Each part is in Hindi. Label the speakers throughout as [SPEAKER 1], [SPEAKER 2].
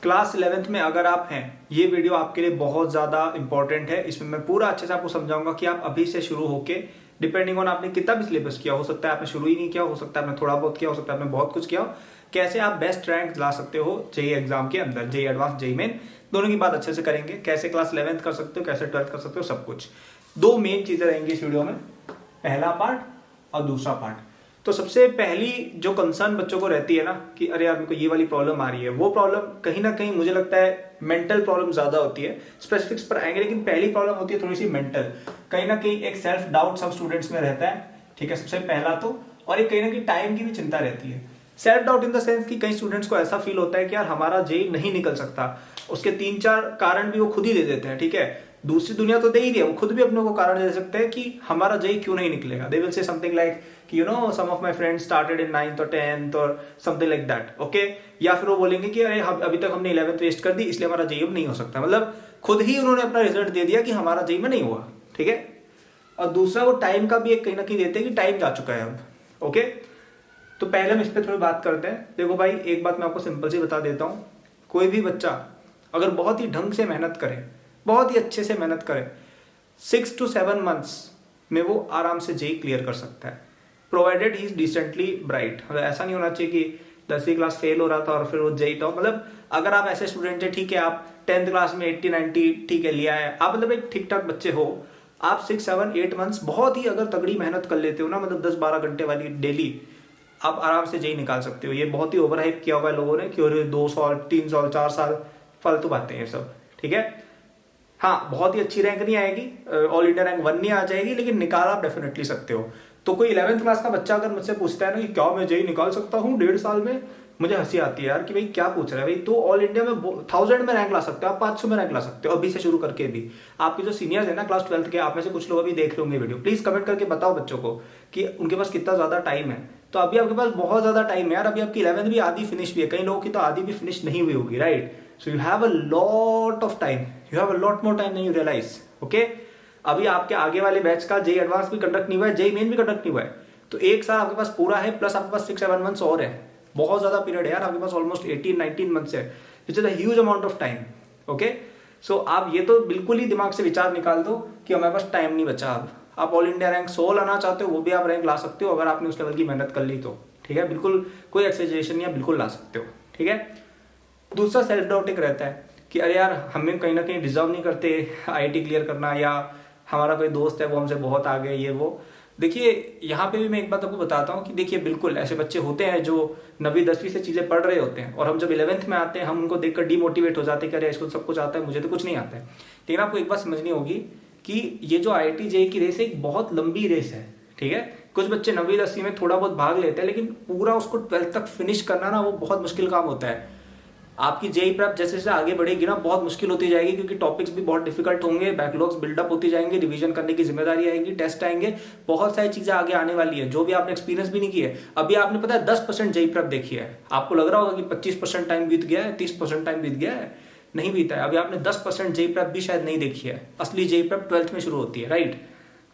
[SPEAKER 1] क्लास 11th में अगर आप हैं, ये वीडियो आपके लिए बहुत ज़्यादा इंपॉर्टेंट है। इसमें मैं पूरा अच्छे से आपको समझाऊंगा कि आप अभी से शुरू होके, डिपेंडिंग ऑन आपने कितना भी सिलेबस किया, हो सकता है आपने शुरू ही नहीं किया, हो सकता है आपने थोड़ा बहुत किया, हो सकता है आपने बहुत कुछ किया हो, कैसे आप बेस्ट रैंक ला सकते हो जेई एग्जाम के अंदर, जेई एडवांस, जेई मेन, दोनों की बात अच्छे से करेंगे। कैसे क्लास 11th कर सकते हो, कैसे 12th कर सकते हो, सब कुछ। दो मेन चीजें रहेंगी इस वीडियो में, पहला पार्ट और दूसरा पार्ट। तो सबसे पहली जो कंसर्न बच्चों को रहती है ना कि अरे यार मेरे को ये वाली प्रॉब्लम आ रही है, वो प्रॉब्लम कहीं ना कहीं मुझे लगता है मेंटल प्रॉब्लम ज्यादा होती है। स्पेसिफिक्स पर आएंगे, लेकिन पहली प्रॉब्लम होती है थोड़ी सी मेंटल। कहीं ना कहीं एक सेल्फ डाउट सब स्टूडेंट्स में रहता है, ठीक है, सबसे पहला तो। और एक कहीं ना कहीं टाइम की भी चिंता रहती है। Self doubt in the sense कि कई स्टूडेंट्स को ऐसा फील होता है कि यार हमारा जेई नहीं निकल सकता। उसके 3-4 कारण भी वो खुद ही दे देते हैं, ठीक है। दूसरी दुनिया तो दे ही दिया, वो खुद भी अपने को कारण दे सकते हैं कि हमारा जेई क्यों नहीं निकलेगा। They will say something like कि you know some of my friends started in 9th और 10th और समथिंग लाइक दैट, ओके। या फिर वो बोलेंगे कि अरे अभी तक हमने 11th वेस्ट कर दी, इसलिए हमारा जेई अब नहीं हो सकता। मतलब खुद ही उन्होंने अपना रिजल्ट दे दिया कि हमारा जेई में नहीं हुआ, ठीक है। और दूसरा वो टाइम का भी एक कहीं ना कहीं देते हैं कि टाइम जा चुका है अब, ओके। तो पहले हम इस पर थोड़ी बात करते हैं। देखो भाई, एक बात मैं आपको सिंपल सी बता देता हूँ। कोई भी बच्चा अगर बहुत ही ढंग से मेहनत करे, बहुत ही अच्छे से मेहनत करे, 6 to 7 months में वो आराम से जेई क्लियर कर सकता है, provided he is decently bright. मतलब ऐसा नहीं होना चाहिए कि 10वीं क्लास फेल हो रहा था और फिर वो जेई टॉप। मतलब अगर आप ऐसे स्टूडेंट है, ठीक है, आप 10th क्लास में 80-90 ठीक है लिया है, आप मतलब एक ठीक ठाक बच्चे हो, आप 6-7-8 months बहुत ही अगर तगड़ी मेहनत कर लेते हो ना, मतलब 10-12 घंटे वाली डेली, आप आराम से जेई निकाल सकते हो। ये बहुत ही ओवर हाइप किया हुआ है लोगों ने कि 2 साल 3 साल 4 साल, फालतू बातें हैं सब, ठीक है। हाँ, बहुत ही अच्छी रैंक नहीं आएगी, ऑल इंडिया रैंक 1 नहीं आ जाएगी, लेकिन निकाल आप डेफिनेटली सकते हो। तो कोई 11th क्लास का बच्चा अगर मुझसे पूछता है ना कि क्या मैं जेई निकाल सकता हूँ 1.5 साल में, मुझे हंसी आती है यार कि भाई क्या पूछ रहा है भाई। तो ऑल इंडिया में 1000 में रैंक ला सकते हो आप, 500 में रैंक ला सकते हो अभी से शुरू करके भी। आपके जो सीनियर्स है ना क्लास 12th के, आप में से कुछ लोग अभी देख लोगे वीडियो, प्लीज कमेंट करके बताओ बच्चों को कि उनके पास कितना ज्यादा टाइम है। तो अभी आपके पास बहुत ज्यादा टाइम है यार, अभी आपकी 11th भी आधी फिनिश भी है, कई लोगों की तो आधी भी फिनिश नहीं हुई होगी, right. So you have a lot of time, you have a lot more time than you realise, okay. अभी आपके आगे वाले बैच का जेई एडवांस भी कंडक्ट नहीं हुआ है, जेई मेन भी कंडक्ट नहीं हुआ है, तो 1 साल आपके पास पूरा है, प्लस आपके पास 6-7 months और है। बहुत ज्यादा पीरियड है यार आपके पास, ऑलमोस्ट 18-19 months है, which is a huge amount of time, okay. So आप ये तो बिल्कुल ही दिमाग से विचार निकाल दो कि हमारे पास टाइम नहीं बचा। अब आप ऑल इंडिया रैंक 100 लाना चाहते हो, वो भी आप रैंक ला सकते हो अगर आपने उस लेवल की मेहनत कर ली तो, ठीक है। बिल्कुल कोई एक्सेजरेशन नहीं है, बिल्कुल ला सकते हो, ठीक है। दूसरा सेल्फ डाउट एक रहता है कि अरे यार हमें कहीं ना कहीं डिजर्व नहीं करते आईआईटी क्लियर करना, या हमारा कोई दोस्त है वो हमसे बहुत आगे, ये वो। देखिए यहाँ पे भी मैं एक बात आपको बताता हूँ कि देखिए बिल्कुल ऐसे बच्चे होते हैं जो 9वीं-10वीं से चीजें पढ़ रहे होते हैं, और हम जब 11th में आते हैं हम उनको देखकर डिमोटिवेट हो जाते हैं कि अरे इसको सब कुछ आता है, मुझे तो कुछ नहीं आता है। लेकिन आपको एक बात समझनी होगी कि ये जो आईआईटी जेईई की रेस है एक बहुत लंबी रेस है, ठीक है। कुछ बच्चे 9वीं-10वीं में थोड़ा बहुत भाग लेते हैं, लेकिन पूरा उसको 12th तक फिनिश करना ना वो बहुत मुश्किल काम होता है। आपकी जेई प्रेप जैसे जैसे आगे बढ़ेगी ना बहुत मुश्किल होती जाएगी, क्योंकि टॉपिक्स भी बहुत डिफिकल्ट होंगे, बैकलॉग्स बिल्डअप होती जाएंगे, रिवीजन करने की जिम्मेदारी आएगी, टेस्ट आएंगे, बहुत सारी चीजें आगे आने वाली है जो भी आपने एक्सपीरियंस भी नहीं की है। अभी आपने पता है 10% जेई प्रेप देखी है, आपको लग रहा होगा कि 25% टाइम बीत गया है, 30% टाइम बीत गया है, नहीं बीता है। अभी आपने 10% जेई प्रेप भी शायद नहीं देखी है। असली जेई प्रेप 12th में शुरू होती है, राइट।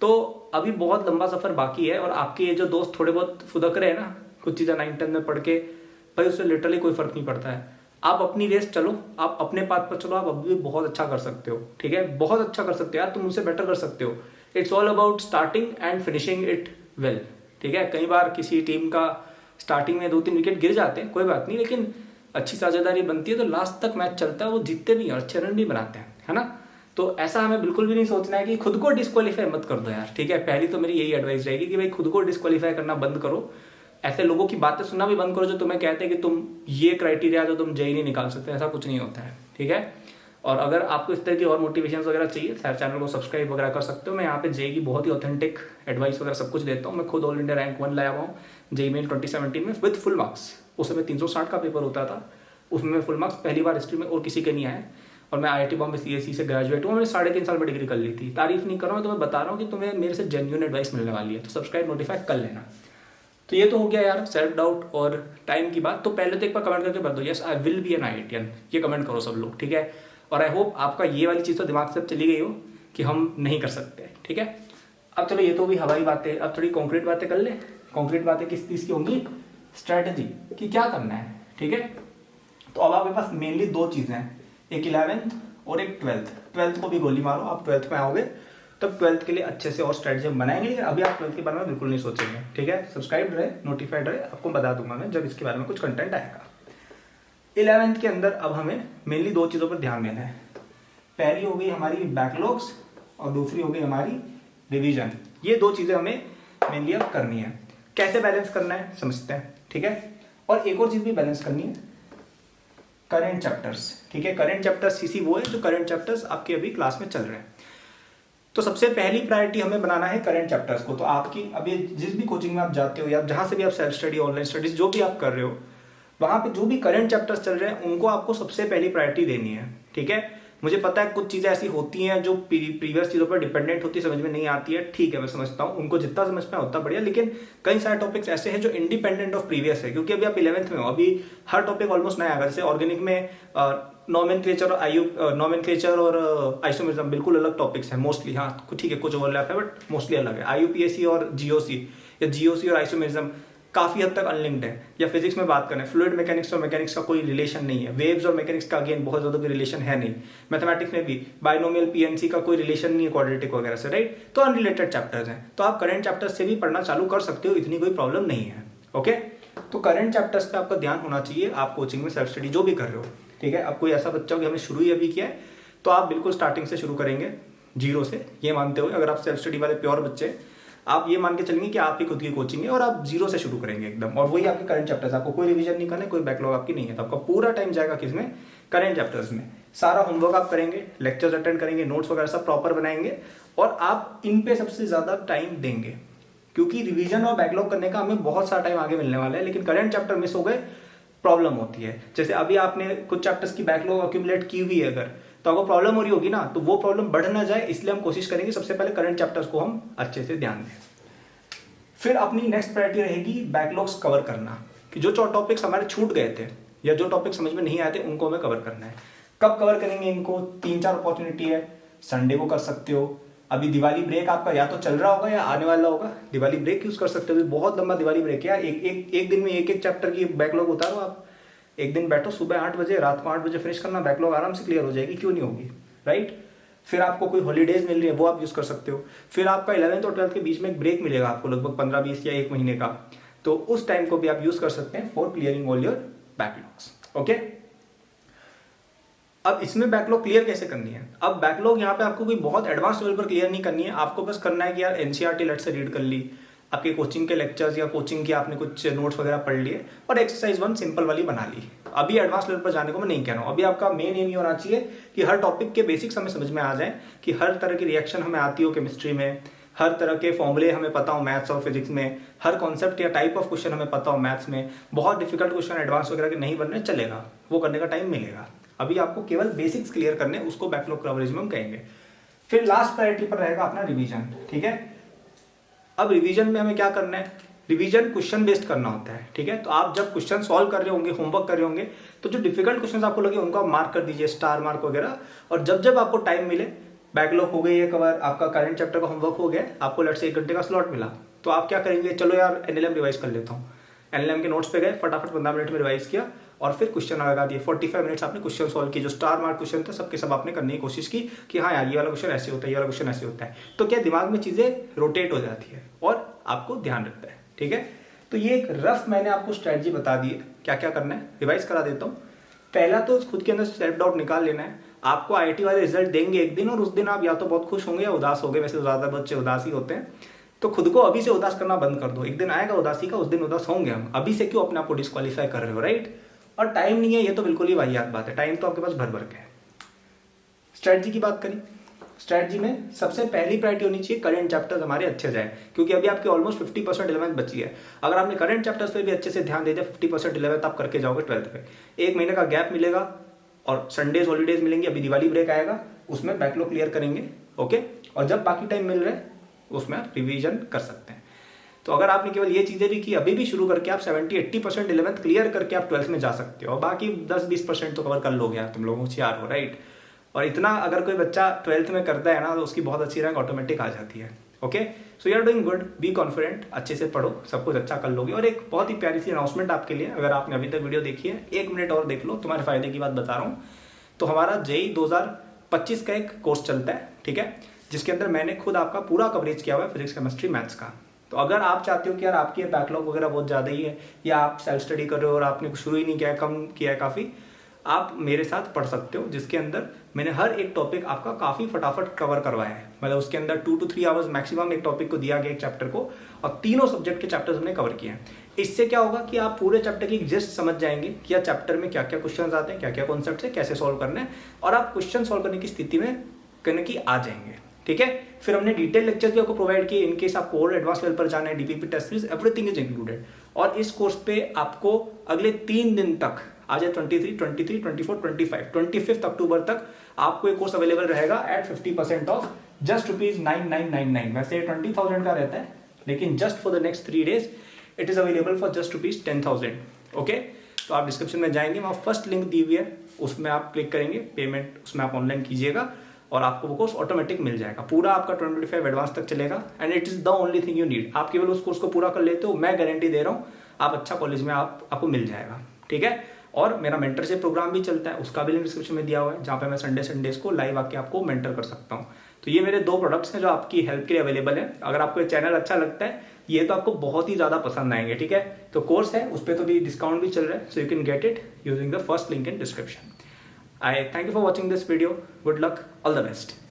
[SPEAKER 1] तो अभी बहुत लंबा सफर बाकी है, और आपके ये जो दोस्त थोड़े बहुत फुदक रहे हैं ना कुछ चीजें 9th-10th में पढ़ के, भाई उससे लिटरली कोई फर्क नहीं पड़ता है। आप अपनी रेस चलो, आप अपने पाथ पर चलो, आप अभी भी बहुत अच्छा कर सकते हो, ठीक है, बहुत अच्छा कर सकते हो यार, तुम मुझसे बेटर कर सकते हो। It's all about starting and finishing it well, ठीक है। कई बार किसी टीम का स्टार्टिंग में 2-3 विकेट गिर जाते हैं, कोई बात नहीं, लेकिन अच्छी साझेदारी बनती है तो लास्ट तक मैच चलता है, वो जीतते भी और अच्छे रन भी बनाते हैं, है ना। तो ऐसा हमें बिल्कुल भी नहीं सोचना है कि खुद को डिस्क्वालीफाई मत कर दो यार, ठीक है। पहली तो मेरी यही एडवाइस रहेगी कि भाई खुद को डिस्क्वालीफाई करना बंद करो, ऐसे लोगों की बातें सुनना भी बंद करो जो तुम्हें कहते हैं कि तुम ये क्राइटेरिया तो तुम जेई नहीं निकाल सकते, ऐसा कुछ नहीं होता है, ठीक है। और अगर आपको इस तरह की और मोटिवेशन वगैरह चाहिए, चैनल को सब्सक्राइब वगैरह कर सकते हो। मैं यहाँ पे जेई की बहुत ही ऑथेंटिक एडवाइस वगैरह सब कुछ देता हूँ। मैं खुद ऑल इंडिया रैंक 1 लाया हुआ हूँ जेई मेन 2017 में विद फुल मार्क्स। उस समय 360 का पेपर होता था, उसमें फुल मार्क्स पहली बार हिस्ट्री में और किसी के नहीं आए। और मैं IIT बॉम्बे CSE से ग्रेजुएट हूँ, मैंने 3.5 साल में डिग्री कर ली थी। तारीफ नहीं कर रहा हूँ, तो मैं बता रहा हूँ कि तुम्हें मेरे से जेन्युइन एडवाइस मिलने वाली है, तो सब्सक्राइब नोटिफाई कर लेना। तो ये तो हो गया यार सेल्फ डाउट और टाइम की बात। तो पहले तो एक बार कमेंट करके बता दो yes I will be an IITian, ये कमेंट करो सब लोग, ठीक है। और आई होप आपका ये वाली चीज़ तो दिमाग से चली गई हो कि हम नहीं कर सकते, ठीक है। अब चलो ये तो भी हवाई बातें, अब थोड़ी कॉन्क्रीट बातें कर ले। कॉन्क्रीट बातें किस चीज़ की होंगी? स्ट्रैटेजी कि क्या करना है, ठीक है। तो अब आपके पास मेनली दो चीज़ें हैं, एक 11th और एक 12th को भी गोली मारो, आप 12th में आओगे तब 12th के लिए अच्छे से और स्ट्रेटजी बनाएंगे, लेकिन अभी आप 12th के बारे में बिल्कुल नहीं सोचेंगे, ठीक है। सब्सक्राइब रहे, नोटिफाइड रहे, आपको बता दूंगा मैं जब इसके बारे में कुछ कंटेंट आएगा। 11th के अंदर अब हमें मेनली दो चीज़ों पर ध्यान देना है। पहली हो गई हमारी बैकलॉग्स और दूसरी हो गई हमारी रिवीजन। ये दो चीज़ें हमें मेनली अब करनी है। कैसे बैलेंस करना है समझते हैं, ठीक है। और एक और चीज़ भी बैलेंस करनी है, करेंट चैप्टर्स, ठीक है। करेंट चैप्टर्स सीसी वो है जो करेंट चैप्टर्स आपके अभी क्लास में चल रहे हैं। तो सबसे पहली प्रायोरिटी हमें बनाना है करेंट चैप्टर्स को। तो आपकी अभी जिस भी कोचिंग में आप जाते हो या जहां से भी आप सेल्फ स्टडी, ऑनलाइन स्टडीज जो भी आप कर रहे हो, वहां पे जो भी करंट चैप्टर्स चल रहे हैं उनको आपको सबसे पहली प्रायोरिटी देनी है, ठीक है। मुझे पता है कुछ चीजें ऐसी होती हैं जो प्रीवियस चीजों पर डिपेंडेंट होती है, समझ में नहीं आती है, ठीक है, मैं समझता हूँ, उनको जितना समझ में उतना बढ़िया। लेकिन कई सारे टॉपिक्स ऐसे हैं जो इंडिपेंडेंट ऑफ प्रीवियस है, क्योंकि अभी आप 11th में हो, अभी हर टॉपिक ऑलमोस्ट नया आएगा। जैसे ऑर्गेनिक में नोमेनक्लेचर और आइसोमेरिज्म बिल्कुल अलग टॉपिक्स हैं मोस्टली, हाँ ठीक है कुछ ओवरलैप है बट मोस्टली अलग है। आईयूपीएसी और जीओसी या जीओसी और आइसोमेरिज्म काफी हद तक अनलिंक्ड है। या फिजिक्स में बात करें, फ्लूइड मैकेनिक्स और मैकेनिक्स का कोई रिलेशन नहीं है, वेव्स और मैकेनिक्स का अगेन बहुत ज्यादा कोई रिलेशन है नहीं। मैथमेटिक्स में भी बाइनोमियल पीएनसी का कोई रिलेशन नहीं है क्वाड्रेटिक वगैरह से, राइट। तो अनरिलेटेड चैप्टर्स हैं, तो आप करंट चैप्टर्स से भी पढ़ना चालू कर सकते हो, इतनी कोई प्रॉब्लम नहीं है, ओके। तो करंट चैप्टर्स पे आपका ध्यान होना चाहिए, आप कोचिंग में सेल्फ स्टडी जो भी कर रहे हो, ठीक है। अब कोई ऐसा बच्चा हो कि हमने शुरू ही अभी किया है, तो आप बिल्कुल स्टार्टिंग से शुरू करेंगे, जीरो से, ये मानते हुए। अगर आप सेल्फ स्टडी वाले प्योर बच्चे, आप ये मान के चलेंगे कि आप ही खुद की कोचिंग है और आप जीरो से शुरू करेंगे एकदम, और वही आपके करंट चैप्टर्स, आपको कोई रिवीजन नहीं करना है, कोई बैकलॉग आपकी नहीं है, तो आपका पूरा टाइम जाएगा किसमें, करंट चैप्टर्स में। सारा होमवर्क आप करेंगे, लेक्चर्स अटेंड करेंगे, नोट्स वगैरह सब प्रॉपर बनाएंगे, और आप इन पे सबसे ज्यादा टाइम देंगे, क्योंकि रिवीजन और बैकलॉग करने का हमें बहुत सारा टाइम आगे मिलने वाला है। लेकिन करंट चैप्टर मिस हो गए, प्रॉब्लम होती है। जैसे अभी आपने कुछ चैप्टर्स की बैकलॉग अक्यूमुलेट की हुई है अगर, तो आपको प्रॉब्लम हो रही होगी ना, तो वो प्रॉब्लम बढ़ ना जाए, इसलिए हम कोशिश करेंगे सबसे पहले करंट चैप्टर्स को हम अच्छे से ध्यान दें। फिर अपनी नेक्स्ट प्रायोरिटी रहेगी बैकलॉग्स कवर करना, कि जो टॉपिक्स हमारे छूट गए थे या जो टॉपिक समझ में नहीं आए थे उनको हमें कवर करना है। कब कवर करेंगे इनको, 3-4 अपॉर्चुनिटी है। संडे को कर सकते हो, अभी दिवाली ब्रेक आपका या तो चल रहा होगा या आने वाला होगा, दिवाली ब्रेक यूज कर सकते हो, बहुत लंबा दिवाली ब्रेक है। एक दिन में एक चैप्टर की बैकलॉग उतारो आप, एक दिन बैठो, सुबह 8 बजे रात को 8 बजे फिनिश करना, बैकलॉग आराम से क्लियर हो जाएगी, क्यों नहीं होगी, राइट। फिर आपको कोई हॉलीडेज मिल रही है वो आप यूज कर सकते हो। फिर आपका 11th और 12th के बीच में एक ब्रेक मिलेगा आपको, लगभग 15-20 या 1 महीने का, तो उस टाइम को भी आप यूज कर सकते हैं for clearing all your backlogs, okay. अब इसमें बैकलॉग क्लियर कैसे करनी है, अब बैकलॉग यहाँ पे आपको कोई बहुत एडवांस लेवल पर क्लियर नहीं करनी है, आपको बस करना है कि यार एनसीईआरटी लेट से रीड कर ली, आपके कोचिंग के लेक्चर्स या कोचिंग के आपने कुछ नोट्स वगैरह पढ़ लिए, और एक्सरसाइज 1 सिंपल वाली बना ली। अभी एडवांस लेवल पर जाने को मैं नहीं कह रहा हूँ, अभी आपका मेन एम ये होना चाहिए कि हर टॉपिक के बेसिक्स हमें समझ में आ जाए, कि हर तरह की रिएक्शन हमें आती हो केमिस्ट्री में, हर तरह के फॉर्मूले हमें पता हो मैथ्स और फिजिक्स में, हर कॉन्सेप्ट या टाइप ऑफ क्वेश्चन हमें पता हो मैथ्स में। बहुत डिफिकल्ट क्वेश्चन एडवांस वगैरह के नहीं बनने चलेगा, वो करने का टाइम मिलेगा। अभी आपको केवल बेसिक्स क्लियर करने, उसको बैकलॉग कवरेज में हम कहेंगे। फिर लास्ट प्रायोरिटी पर रहेगा अपना रिवीजन, ठीक है। अब रिवीजन में हमें क्या करना है, रिवीजन क्वेश्चन बेस्ड करना होता है, ठीक है। तो आप जब क्वेश्चन सॉल्व कर रहे होंगे, होमवर्क कर रहे होंगे, तो जो डिफिकल्ट क्वेश्चन आपको लगे उनको आप मार्क कर दीजिए, स्टार मार्क वगैरह। और जब जब आपको टाइम मिले, बैकलॉग हो गई है कवर, आपका करंट चैप्टर का होमवर्क हो गया, आपको लेट से 1 घंटे का स्लॉट मिला, तो आप क्या करेंगे, चलो यार एनएलएम रिवाइज कर लेता हूँ। एनएलएम के नोट्स पे गए, फटाफट 15 मिनट में रिवाइज किया, और फिर क्वेश्चन लगा दिए। 45 मिनट्स आपने क्वेश्चन सॉल्व किए, जो स्टार मार्क क्वेश्चन थे सबके सब आपने करने की कोशिश की कि हाँ यार ये वाला क्वेश्चन ऐसे होता है, ये वाला क्वेश्चन ऐसे होता है। तो क्या दिमाग में चीजें रोटेट हो जाती है और आपको ध्यान रखता है, ठीक है। तो ये एक रफ मैंने आपको स्ट्रेटजी बता दी है, क्या क्या करना है, रिवाइज करा देता हूँ। पहला तो खुद के अंदर सेल्फ डाउट निकाल लेना है। आपको आईआईटी वाले रिजल्ट देंगे एक दिन, और उस दिन आप या तो बहुत खुश होंगे या उदास होंगे, वैसे ज्यादा बच्चे उदास ही होते हैं। तो खुद को अभी से उदास करना बंद कर दो, एक दिन आएगा उदासी का, उस दिन उदास होंगे हम। अभी से क्यों अपने आप को डिस्क्वालीफाई कर रहे हो, राइट। और टाइम नहीं है, ये तो बिल्कुल ही वाहियात बात है, टाइम तो आपके पास भर भर के है। स्ट्रेटजी की बात करें, स्ट्रेटजी में सबसे पहली प्रायोरिटी होनी चाहिए करंट चैप्टर्स हमारे अच्छे जाए, क्योंकि अभी आपके ऑलमोस्ट 50% 11th बची है। अगर आपने करंट चैप्टर्स पे भी अच्छे से ध्यान दे दिया, 50% 11th आप करके जाओगे 12th पे। 1 महीने का गैप मिलेगा और संडेज हॉलीडेज मिलेंगे, अभी दिवाली ब्रेक आएगा, उसमें बैकलॉग क्लियर करेंगे, ओके। और जब बाकी टाइम मिल रहा है उसमें आप रिवीजन कर सकते हैं। तो अगर आपने केवल ये चीजें भी की, अभी भी शुरू करके आप 70-80% 11th क्लियर करके आप 12th में जा सकते हो, और बाकी 10-20% तो कवर कर लोगे यार, तुम लोग होशियार हो, राइट। और इतना अगर कोई बच्चा 12th में करता है ना, तो उसकी बहुत अच्छी रैंक ऑटोमेटिक आ जाती है, okay, so you are doing good, be confident, अच्छे से पढ़ो, सब कुछ अच्छा कर लोगे। और एक बहुत ही प्यारी सी अनाउंसमेंट आपके लिए, अगर आपने अभी तक वीडियो देखी है 1 मिनट और देख लो, तुम्हारे फायदे की बात बता रहा हूँ। तो हमारा जेई 2025 का एक कोर्स चलता है, ठीक है, जिसके अंदर मैंने खुद आपका पूरा कवरेज किया हुआ है फिजिक्स केमिस्ट्री मैथ्स का। तो अगर आप चाहते हो कि यार आपकी बैकलॉग वगैरह बहुत ज़्यादा ही है, या आप सेल्फ स्टडी कर रहे हो और आपने कुछ शुरू ही नहीं किया है, कम किया है काफ़ी, आप मेरे साथ पढ़ सकते हो, जिसके अंदर मैंने हर एक टॉपिक आपका काफ़ी फटाफट कवर करवाया है। मतलब उसके अंदर 2 to 3 आवर्स मैक्सिमम एक टॉपिक को दिया गया, एक चैप्टर को, और तीनों सब्जेक्ट के चैप्टर्स हमने कवर किए हैं। इससे क्या होगा कि आप पूरे चैप्टर की जिस्ट समझ जाएंगे कि यार चैप्टर में क्या क्या क्वेश्चन आते हैं, क्या क्या कॉन्सेप्ट है, कैसे सॉल्व करने हैं, और आप क्वेश्चन सॉल्व करने की स्थिति में करने की आ जाएंगे, ठीक है। फिर हमने डिटेल लेक्चर भी आपको प्रोवाइड किए, इनकेस आपको और एडवांस लेवल पर जाना है, DPP test series, everything is included. और इस कोर्स पे आपको अगले 3 दिन तक, आज है 23, 24, 25, 25 अक्टूबर तक आपको एक कोर्स अवेलेबल रहेगा एट 50% ऑफ, जस्ट ₹9,999। वैसे 20,000 का रहता है, लेकिन just for the next 3 days it is available for just ₹10,000। Okay, तो आप डिस्क्रिप्शन में जाएंगे, वहाँ फर्स्ट लिंक दी हुई है, उसमें आप क्लिक करेंगे, पेमेंट उसमें आप ऑनलाइन कीजिएगा और आपको वो कोर्स ऑटोमेटिक मिल जाएगा। पूरा आपका 2025 एडवांस तक चलेगा, and it is the only thing you need. आप केवल उस कोर्स को पूरा कर लेते हो, मैं गारंटी दे रहा हूँ आप अच्छा कॉलेज में आपको मिल जाएगा, ठीक है। और मेरा मेंटरशिप प्रोग्राम भी चलता है, उसका भी लिंक डिस्क्रिप्शन में दिया हुआ है, जहाँ पे मैं संडेज को लाइव आके आपको मेंटर कर सकता हूँ। तो ये मेरे 2 प्रोडक्ट्स हैं जो आपकी हेल्प के लिए अवेलेबल है। अगर आपको ये चैनल अच्छा लगता है, ये तो आपको बहुत ही ज्यादा पसंद आएंगे, ठीक है। तो कोर्स है, उस पर तो भी डिस्काउंट भी चल रहा है, so you can get it using the first link in description. I thank you for watching this video, good luck, all the best.